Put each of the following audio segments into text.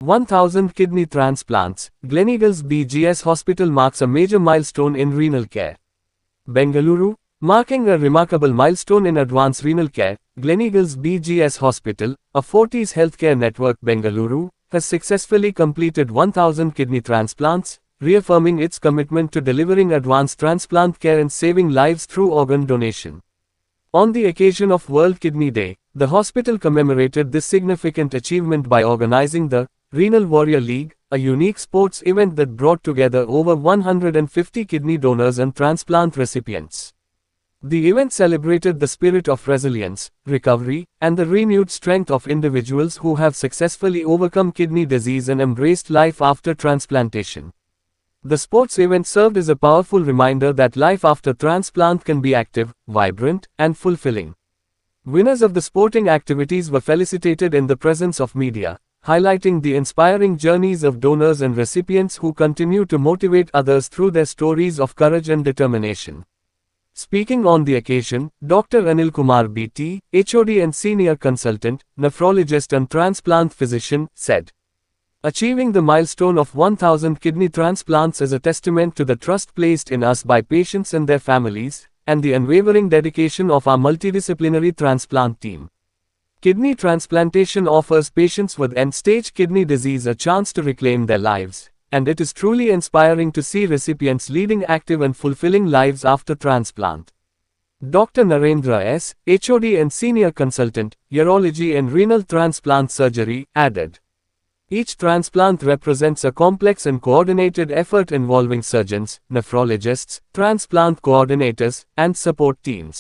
1,000 kidney transplants. Gleneagles BGS Hospital marks a major milestone in renal care. Bengaluru, marking a remarkable milestone in advanced renal care, Gleneagles BGS Hospital, a Fortis healthcare network Bengaluru, has successfully completed 1,000 kidney transplants, reaffirming its commitment to delivering advanced transplant care and saving lives through organ donation. On the occasion of World Kidney Day, the hospital commemorated this significant achievement by organizing the Renal Warrior League, a unique sports event that brought together over 150 kidney donors and transplant recipients. The event celebrated the spirit of resilience, recovery, and the renewed strength of individuals who have successfully overcome kidney disease and embraced life after transplantation. The sports event served as a powerful reminder that life after transplant can be active, vibrant, and fulfilling. Winners of the sporting activities were felicitated in the presence of media, highlighting the inspiring journeys of donors and recipients who continue to motivate others through their stories of courage and determination. Speaking on the occasion, Dr. Anil Kumar BT, HOD and Senior Consultant, Nephrologist and Transplant Physician, said, "Achieving the milestone of 1,000 kidney transplants is a testament to the trust placed in us by patients and their families, and the unwavering dedication of our multidisciplinary transplant team. Kidney transplantation offers patients with end-stage kidney disease a chance to reclaim their lives, and it is truly inspiring to see recipients leading active and fulfilling lives after transplant." Dr. Narendra S., HOD and Senior Consultant, Urology and Renal Transplant Surgery, added, "Each transplant represents a complex and coordinated effort involving surgeons, nephrologists, transplant coordinators, and support teams.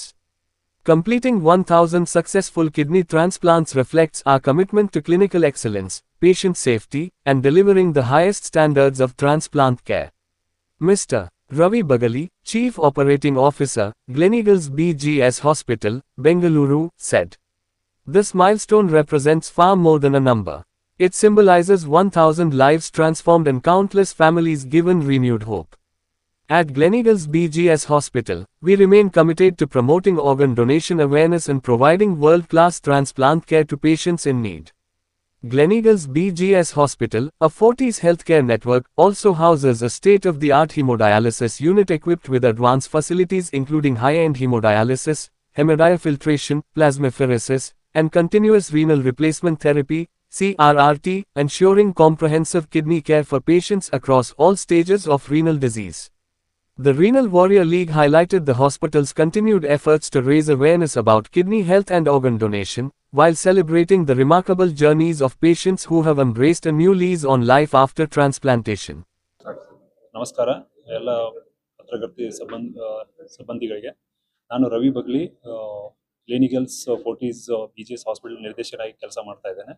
Completing 1,000 successful kidney transplants reflects our commitment to clinical excellence, patient safety, and delivering the highest standards of transplant care." Mr. Ravi Bagali, Chief Operating Officer, Gleneagles BGS Hospital, Bengaluru, said, "This milestone represents far more than a number. It symbolizes 1,000 lives transformed and countless families given renewed hope. At Gleneagles BGS Hospital, we remain committed to promoting organ donation awareness and providing world-class transplant care to patients in need." Gleneagles BGS Hospital, a Fortis healthcare network, also houses a state-of-the-art hemodialysis unit equipped with advanced facilities including high-end hemodialysis, hemodiafiltration, plasmapheresis, and continuous renal replacement therapy, CRRT, ensuring comprehensive kidney care for patients across all stages of renal disease. The Renal Warrior League highlighted the hospital's continued efforts to raise awareness about kidney health and organ donation, while celebrating the remarkable journeys of patients who have embraced a new lease on life after transplantation. ನಮಸ್ಕಾರ ಎಲ್ಲ ಪತ್ರಕರ್ತೆ ಸಂಬಂಧಿಗಳಿಗೆ. ನಾನು Ravi Bagli, Gleneagles Fortis BGS hospital ನಿರ್ದೇಶಕರಾಗಿ ಕೆಲಸ ಮಾಡ್ತಾ ಇದ್ದೇನೆ.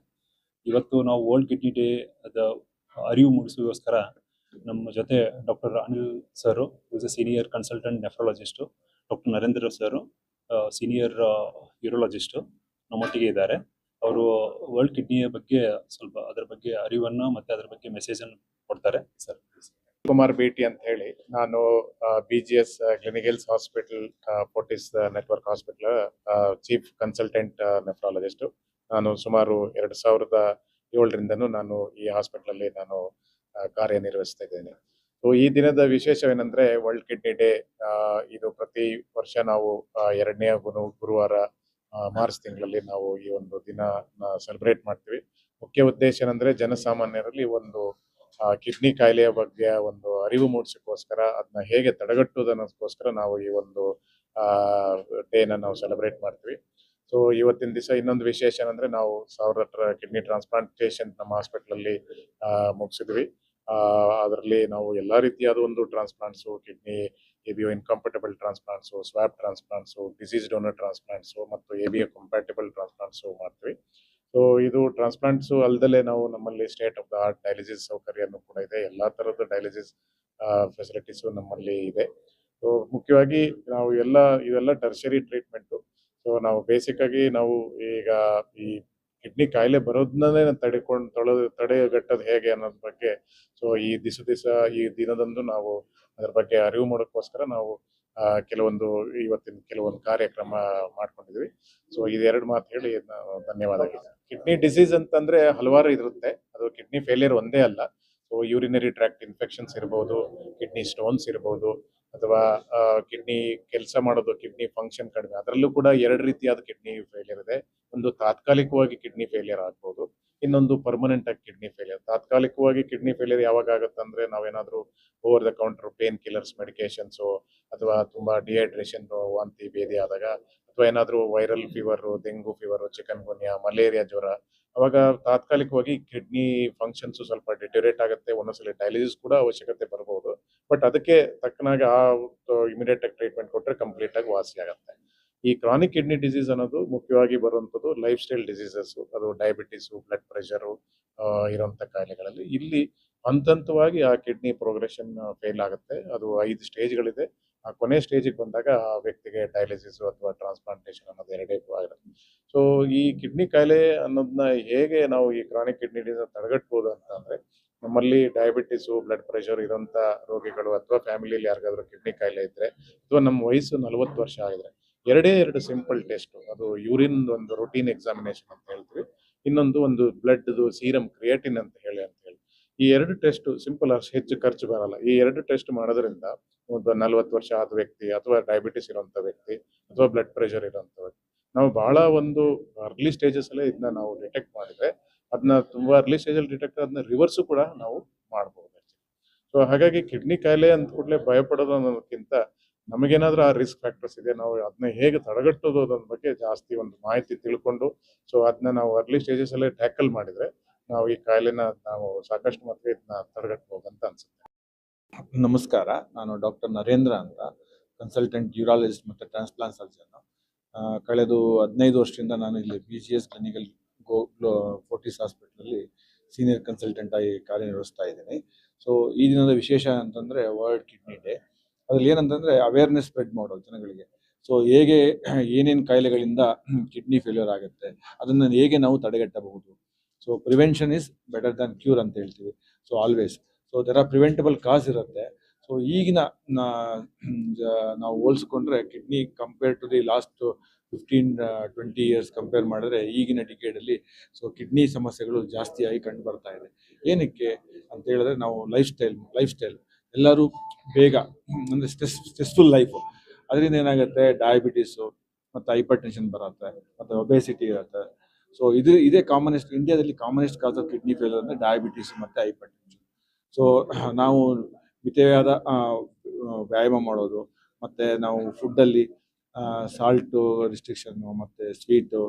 ಇವತ್ತು ನಾವು ವರ್ಲ್ಡ್ ಕಿಡ್ನಿ ಡೇ ಅದ ಅರಿವು ಮೂಡಿಸುವಗೋಸ್ಕರ ನಮ್ಮ ಜೊತೆ doctor Anil sir, is a senior consultant nephrologist, doctor Narendra sir, senior urologist ನಮ್ಮೊಟ್ಟಿಗೆ ಇದ್ದಾರೆ. ಅವರು ವರ್ಲ್ಡ್ ಕಿಡ್ನಿಯ ಬಗ್ಗೆ ಸ್ವಲ್ಪ ಅದರ ಬಗ್ಗೆ ಅರಿವನ್ನು ಮತ್ತು ಅದರ ಬಗ್ಗೆ ಮೆಸೇಜನ್ನು ಕೊಡ್ತಾರೆ. ಸರ್ ಕುಮಾರ್ ಬೇಟಿ ಅಂತ ಹೇಳಿ, ನಾನು BGS Gleneagles hospital Fortis network hospital chief consultant nephrologist. ನಾನು ಸುಮಾರು 2007ರಿಂದನೂ ನಾನು ಈ ಹಾಸ್ಪಿಟಲಲ್ಲಿ ನಾನು ಕಾರ್ಯನಿರ್ವಹಿಸ್ತಾ ಇದ್ದೇನೆ. ಸೊ ಈ ದಿನದ ವಿಶೇಷವೇನೆಂದರೆ ವರ್ಲ್ಡ್ ಕಿಡ್ನಿ ಡೇ. ಇದು ಪ್ರತಿ ವರ್ಷ ನಾವು 2ನೇ ಗುರುವಾರ ಮಾರ್ಚ್ ತಿಂಗಳಲ್ಲಿ ನಾವು ಈ ಒಂದು ದಿನ ಸೆಲೆಬ್ರೇಟ್ ಮಾಡ್ತೀವಿ. ಮುಖ್ಯ ಉದ್ದೇಶ ಏನಂದರೆ ಜನಸಾಮಾನ್ಯರಲ್ಲಿ ಒಂದು ಕಿಡ್ನಿ ಕಾಯಿಲೆಯ ಬಗ್ಗೆ ಒಂದು ಅರಿವು ಮೂಡಿಸೋಕ್ಕೋಸ್ಕರ, ಅದನ್ನ ಹೇಗೆ ತಡೆಗಟ್ಟುವುದು ಅನ್ನೋದಕ್ಕೋಸ್ಕರ ನಾವು ಈ ಒಂದು ಡೇನ ನಾವು ಸೆಲೆಬ್ರೇಟ್ ಮಾಡ್ತೀವಿ. ಸೊ ಇವತ್ತಿನ ದಿವಸ ಇನ್ನೊಂದು ವಿಶೇಷ ಏನಂದರೆ ನಾವು 1000 ಕಿಡ್ನಿ ಟ್ರಾನ್ಸ್ಪ್ಲಾಂಟೇಷನ್ ನಮ್ಮ ಹಾಸ್ಪಿಟ್ಲಲ್ಲಿ ಮುಗಿಸಿದ್ವಿ. ಅದರಲ್ಲಿ ನಾವು ಎಲ್ಲ ರೀತಿಯಾದ ಒಂದು transplants, kidney ABO incompatible transplants, swap transplants, deceased donor transplants ಮತ್ತು ABO ಕಂಪ್ಯಾಟಿಬಲ್ ಟ್ರಾನ್ಸ್ಪ್ಲಾಂಟ್ಸು ಮಾಡ್ತೀವಿ. ಸೊ ಇದು ಟ್ರಾನ್ಸ್ಪ್ಲಾಂಟ್ಸು ಅಲ್ಲದೆ ನಾವು ನಮ್ಮಲ್ಲಿ state of the art dialysis ಸೌಕರ್ಯನೂ ಕೂಡ ಇದೆ. ಎಲ್ಲ ಥರದ ಡಯಾಲಿಸಿಸ್ ಫೆಸಿಲಿಟೀಸು ನಮ್ಮಲ್ಲಿ ಇದೆ. ಸೊ ಮುಖ್ಯವಾಗಿ ನಾವು ಇವೆಲ್ಲ ಟರ್ಷರಿ ಟ್ರೀಟ್ಮೆಂಟು. ಸೊ ನಾವು ಬೇಸಿಕ್ಕಾಗಿ ನಾವು ಈಗ ಈ ಕಿಡ್ನಿ ಕಾಯಿಲೆ ಬರೋದನ್ನೇ ತಡೆಗಟ್ಟೋದು ಹೇಗೆ ಅನ್ನೋದ್ರ ಬಗ್ಗೆ, ಸೊ ಈ ದಿವಸ ಈ ದಿನದಂದು ನಾವು ಅದರ ಬಗ್ಗೆ ಅರಿವು ಮಾಡೋಕ್ಕೋಸ್ಕರ ನಾವು ಕೆಲವೊಂದು ಇವತ್ತಿನ ಕೆಲವೊಂದು ಕಾರ್ಯಕ್ರಮ ಮಾಡ್ಕೊಂಡಿದ್ವಿ. ಸೊ ಇದೆರಡು ಮಾತು ಹೇಳಿ ನಾವು ಧನ್ಯವಾದಗಳು. ಕಿಡ್ನಿ ಡಿಸೀಸ್ ಅಂತಂದ್ರೆ ಹಲವಾರು ಇರುತ್ತೆ. ಅದು ಕಿಡ್ನಿ ಫೇಲಿಯರ್ ಒಂದೇ ಅಲ್ಲ. ಸೊ ಯೂರಿನರಿ ಟ್ರ್ಯಾಕ್ಟ್ ಇನ್ಫೆಕ್ಷನ್ಸ್ ಇರ್ಬೋದು, ಕಿಡ್ನಿ ಸ್ಟೋನ್ಸ್ ಇರ್ಬೋದು, ಅಥವಾ ಕಿಡ್ನಿ ಕೆಲಸ ಮಾಡೋದು, ಕಿಡ್ನಿ ಫಂಕ್ಷನ್ ಕಡಿಮೆ, ಅದರಲ್ಲೂ ಕೂಡ ಎರಡು ರೀತಿಯಾದ ಕಿಡ್ನಿ ಫೇಲಿಯರ್ ಇದೆ. ಒಂದು ತಾತ್ಕಾಲಿಕವಾಗಿ ಕಿಡ್ನಿ ಫೇಲಿಯರ್ ಆಗ್ಬೋದು, ಇನ್ನೊಂದು ಪರ್ಮನೆಂಟ್ ಆಗಿ ಕಿಡ್ನಿ ಫೇಲಿಯರ್. ತಾತ್ಕಾಲಿಕವಾಗಿ ಕಿಡ್ನಿ ಫೇಲಿಯರ್ ಯಾವಾಗ ಆಗುತ್ತಂದ್ರೆ ನಾವೇನಾದ್ರೂ over the counter pain killers medications, ಅಥವಾ ತುಂಬಾ ಡಿಹೈಡ್ರೇಷನ್, ವಾಂತಿ ಭೇದಿ ಆದಾಗ, ಅಥವಾ ಏನಾದ್ರೂ viral fever, dengue fever, chikungunya, malaria ಜ್ವರ, ಅವಾಗ ತಾತ್ಕಾಲಿಕವಾಗಿ ಕಿಡ್ನಿ ಫಂಕ್ಷನ್ಸ್ ಸ್ವಲ್ಪ ಡಿಟೋರೇಟ್ ಆಗುತ್ತೆ. ಒಂದೊಂದ್ಸಲಿ ಡಯಾಲಿಸಿಸ್ ಕೂಡ ಅವಶ್ಯಕತೆ ಬರಬಹುದು. ಬಟ್ ಅದಕ್ಕೆ ತಕ್ಕನಾಗಿ ಇಮಿಡಿಯೇಟ್ ಆಗಿ ಟ್ರೀಟ್ಮೆಂಟ್ ಕೊಟ್ಟರೆ ಕಂಪ್ಲೀಟ್ ಆಗಿ ವಾಸಿ ಆಗುತ್ತೆ. ಈ ಕ್ರಾನಿಕ್ ಕಿಡ್ನಿ ಡಿಸೀಸ್ ಅನ್ನೋದು ಮುಖ್ಯವಾಗಿ ಬರುವಂಥದ್ದು ಲೈಫ್ ಸ್ಟೈಲ್ ಡಿಸೀಸಸ್. ಅದು ಡಯಾಬಿಟಿಸು, ಬ್ಲಡ್ ಪ್ರೆಷರು ಇರುವಂಥ ಕಾಯಿಲೆಗಳಲ್ಲಿ ಇಲ್ಲಿ ಹಂತವಾಗಿ ಆ ಕಿಡ್ನಿ ಪ್ರೋಗ್ರೆಷನ್ ಫೇಲ್ ಆಗುತ್ತೆ. ಅದು 5 ಸ್ಟೇಜ್ಗಳಿದೆ. ಆ ಕೊನೆ ಸ್ಟೇಜಿಗೆ ಬಂದಾಗ ಆ ವ್ಯಕ್ತಿಗೆ ಡಯಾಲಿಸಿಸ್ ಅಥವಾ ಟ್ರಾನ್ಸ್ಪ್ಲಾಂಟೇಷನ್ ಅನ್ನೋದು ಎರಡೇ ಆಗಿರುತ್ತೆ. ಸೊ ಈ ಕಿಡ್ನಿ ಕಾಯಿಲೆ ಅನ್ನೋದನ್ನ ಹೇಗೆ ನಾವು ಈ ಕ್ರಾನಿಕ್ ಕಿಡ್ನಿ ಡಿಸೀಸ್ ತಡೆಗಟ್ಬೋದು ಅಂತಂದ್ರೆ, ನಮ್ಮಲ್ಲಿ ಡಯಾಬಿಟಿಸು, ಬ್ಲಡ್ ಪ್ರೆಷರ್ ಇರೋಂಥ ರೋಗಿಗಳು, ಅಥವಾ ಫ್ಯಾಮಿಲಿಯಲ್ಲಿ ಯಾರಿಗಾದ್ರೂ ಕಿಡ್ನಿ ಕಾಯಿಲೆ ಇದ್ರೆ, ಅಥವಾ ನಮ್ಮ ವಯಸ್ಸು 40 ವರ್ಷ ಆಗಿದ್ರೆ, ಎರಡೇ 2 ಸಿಂಪಲ್ ಟೆಸ್ಟ್. ಅದು ಯೂರಿನ್ ಒಂದು ರೂಟೀನ್ ಎಕ್ಸಾಮಿನೇಷನ್ ಅಂತ ಹೇಳ್ತೀವಿ, ಇನ್ನೊಂದು ಒಂದು ಬ್ಲಡ್ ಸೀರಮ್ ಕ್ರಿಯೇಟಿನ್ ಅಂತ ಹೇಳಿ. ಈ 2 ಟೆಸ್ಟ್ ಸಿಂಪಲ್, ಅಷ್ಟು ಹೆಚ್ಚು ಖರ್ಚು ಬರಲ್ಲ. ಈ 2 ಟೆಸ್ಟ್ ಮಾಡೋದ್ರಿಂದ ಒಂದು 40 ವರ್ಷ ಆದ ವ್ಯಕ್ತಿ, ಅಥವಾ ಡಯಾಬಿಟಿಸ್ ಇರುವಂತ ವ್ಯಕ್ತಿ, ಅಥವಾ ಬ್ಲಡ್ ಪ್ರೆಷರ್ ಇರುವಂತ ವ್ಯಕ್ತಿ, ನಾವು ಬಹಳ ಒಂದು ಅರ್ಲಿ ಸ್ಟೇಜಸ್ ಅಲ್ಲೇ ಇದನ್ನ ನಾವು ಡಿಟೆಕ್ಟ್ ಮಾಡಿದ್ರೆ, ಅದನ್ನ ತುಂಬಾ ಅರ್ಲಿ ಸ್ಟೇಜ್ ಅಲ್ಲಿ ಡಿಟೆಕ್ಟ್ ಅದನ್ನ ರಿವರ್ಸ್ ಕೂಡ ನಾವು ಮಾಡಬಹುದು. ಸೊ ಹಾಗಾಗಿ ಕಿಡ್ನಿ ಕಾಯಿಲೆ ಅಂದ ಕೂಡಲೇ ಭಯಪಡೋದು ಅನ್ನೋದಕ್ಕಿಂತ, ನಮಗೇನಾದ್ರೂ ಆ ರಿಸ್ಕ್ ಫ್ಯಾಕ್ಟರ್ಸ್ ಇದೆ, ನಾವು ಅದನ್ನ ಹೇಗೆ ತಡೆಗಟ್ಟೋದು ಅನ್ನೋದ್ರ ಬಗ್ಗೆ ಜಾಸ್ತಿ ಒಂದು ಮಾಹಿತಿ ತಿಳ್ಕೊಂಡು, ಸೊ ಅದನ್ನ ನಾವು ಅರ್ಲಿ ಸ್ಟೇಜಸ್ ಅಲ್ಲೇ ಟ್ಯಾಕಲ್ ಮಾಡಿದ್ರೆ ನಾವು ಈ ಕಾಯಿಲೆನ ನಾವು ಸಾಕಷ್ಟು ಮಟ್ಟಿಗೆ ಇದನ್ನ ತಡೆಗಟ್ಟಬಹುದು ಅಂತ ಅನ್ಸುತ್ತೆ. ನಮಸ್ಕಾರ, ನಾನು ಡಾಕ್ಟರ್ ನರೇಂದ್ರ ಅಂತ, ಕನ್ಸಲ್ಟೆಂಟ್ ಯೂರಾಲಜಿಸ್ಟ್ ಮತ್ತು ಟ್ರಾನ್ಸ್ಪ್ಲಾಂಟ್ ಸರ್ಜನ್. ಕಳೆದ 15 ವರ್ಷದಿಂದ ನಾನು ಇಲ್ಲಿ BGS ಕ್ಲಿನಿಕಲ್ ಫೋರ್ಟಿಸ್ ಹಾಸ್ಪಿಟಲಲ್ಲಿ ಸೀನಿಯರ್ ಕನ್ಸಲ್ಟೆಂಟ್ ಆಗಿ ಕಾರ್ಯನಿರ್ವಹಿಸ್ತಾ ಇದ್ದೀನಿ. ಸೊ ಈ ದಿನದ ವಿಶೇಷ ಅಂತಂದರೆ ವರ್ಲ್ಡ್ ಕಿಡ್ನಿ ಡೇ. ಅದ್ರಲ್ಲಿ ಏನಂತಂದರೆ ಅವೇರ್ನೆಸ್ ಸ್ಪ್ರೆಡ್ ಮಾಡೋದು ಜನಗಳಿಗೆ. ಸೊ ಹೇಗೆ ಏನೇನು ಕಾಯಿಲೆಗಳಿಂದ ಕಿಡ್ನಿ ಫೇಲ್ಯೂರ್ ಆಗುತ್ತೆ, ಅದನ್ನು ಹೇಗೆ ನಾವು ತಡೆಗಟ್ಟಬಹುದು. So prevention is better than cure ಅಂತ ಹೇಳ್ತೀವಿ. So always, so there are preventable causes ಇರುತ್ತೆ. ಸೊ ಈಗಿನ ನಾವು ಹೋಲಿಸ್ಕೊಂಡ್ರೆ kidney compare to the last 15-20 years compare ಮಾಡಿದ್ರೆ ಈಗಿನ ಡಿಕೇಡಲ್ಲಿ ಸೊ ಕಿಡ್ನಿ ಸಮಸ್ಯೆಗಳು ಜಾಸ್ತಿಯಾಗಿ ಕಂಡು ಬರ್ತಾ ಇದೆ. ಏನಕ್ಕೆ ಅಂತ ಹೇಳಿದ್ರೆ, ನಾವು ಲೈಫ್ ಸ್ಟೈಲ್ ಎಲ್ಲರೂ ಬೇಗ ಅಂದರೆ ಸ್ಟ್ರೆಸ್ಫುಲ್ ಲೈಫು, ಅದರಿಂದ ಏನಾಗುತ್ತೆ, ಡಯಾಬಿಟೀಸು ಮತ್ತು ಹೈಪರ್ ಟೆನ್ಷನ್ ಬರುತ್ತೆ, ಮತ್ತು ಒಬೆಸಿಟಿ ಇರುತ್ತೆ. ಸೊ ಇದೇ ಕಾಮನೆಸ್ಟ್, ಇಂಡಿಯಾದಲ್ಲಿ commonest cause of kidney failure ಅಂದರೆ ಡಯಾಬಿಟೀಸ್ ಮತ್ತು ಹೈಪರ್ ಟೆನ್ಷನ್. ಸೊ ನಾವು ಮಿತವಾದ ವ್ಯಾಯಾಮ ಮಾಡೋದು, ಮತ್ತು ನಾವು ಫುಡ್ಡಲ್ಲಿ ಸಾಲ್ಟು ರಿಸ್ಟ್ರಿಕ್ಷನ್ನು, ಮತ್ತು ಸ್ವೀಟು,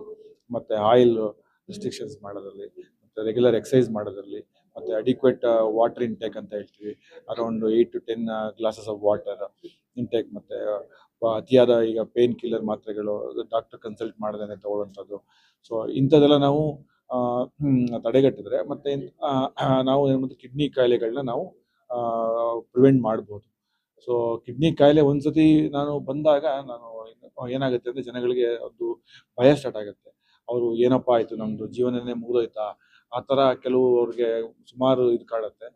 ಮತ್ತು ಆಯಿಲ್ ರಿಸ್ಟ್ರಿಕ್ಷನ್ಸ್ ಮಾಡೋದ್ರಲ್ಲಿ, ಮತ್ತು ರೆಗ್ಯುಲರ್ ಎಕ್ಸಸೈಸ್ ಮಾಡೋದ್ರಲ್ಲಿ, ಮತ್ತು ಅಡಿಕ್ವೇಟ್ ವಾಟರ್ ಇಂಟೇಕ್ ಅಂತ ಹೇಳ್ತೀವಿ, around 8 to 10 glasses of water intake, ಮತ್ತು ಅತಿಯಾದ ಈಗ ಪೇನ್ ಕಿಲ್ಲರ್ ಮಾತ್ರೆಗಳು ಡಾಕ್ಟರ್ ಕನ್ಸಲ್ಟ್ ಮಾಡದೇನೆ ತಗೊಳ್ಳೋಂಥದ್ದು. ಸೊ ಇಂಥದ್ದೆಲ್ಲ ನಾವು ತಡೆಗಟ್ಟಿದ್ರೆ ಮತ್ತೆ ನಾವು ಏನು ಕಿಡ್ನಿ ಕಾಯಿಲೆಗಳನ್ನ ನಾವು ಪ್ರಿವೆಂಟ್ ಮಾಡ್ಬೋದು. ಸೊ ಕಿಡ್ನಿ ಕಾಯಿಲೆ ಒಂದ್ಸತಿ ನಾನು ಬಂದಾಗ ಏನಾಗುತ್ತೆ ಅಂದರೆ, ಜನಗಳಿಗೆ ಒಂದು ಭಯ ಸ್ಟಾರ್ಟ್ ಆಗುತ್ತೆ. ಅವರು ಏನಪ್ಪ ಆಯಿತು, ನಮ್ಮದು ಜೀವನನೇ ಮುಗಿದೋಯ್ತಾ, ಆ ಥರ ಕೆಲವು ಅವ್ರಿಗೆ ಸುಮಾರು ಇದು ಕಾಡುತ್ತೆ.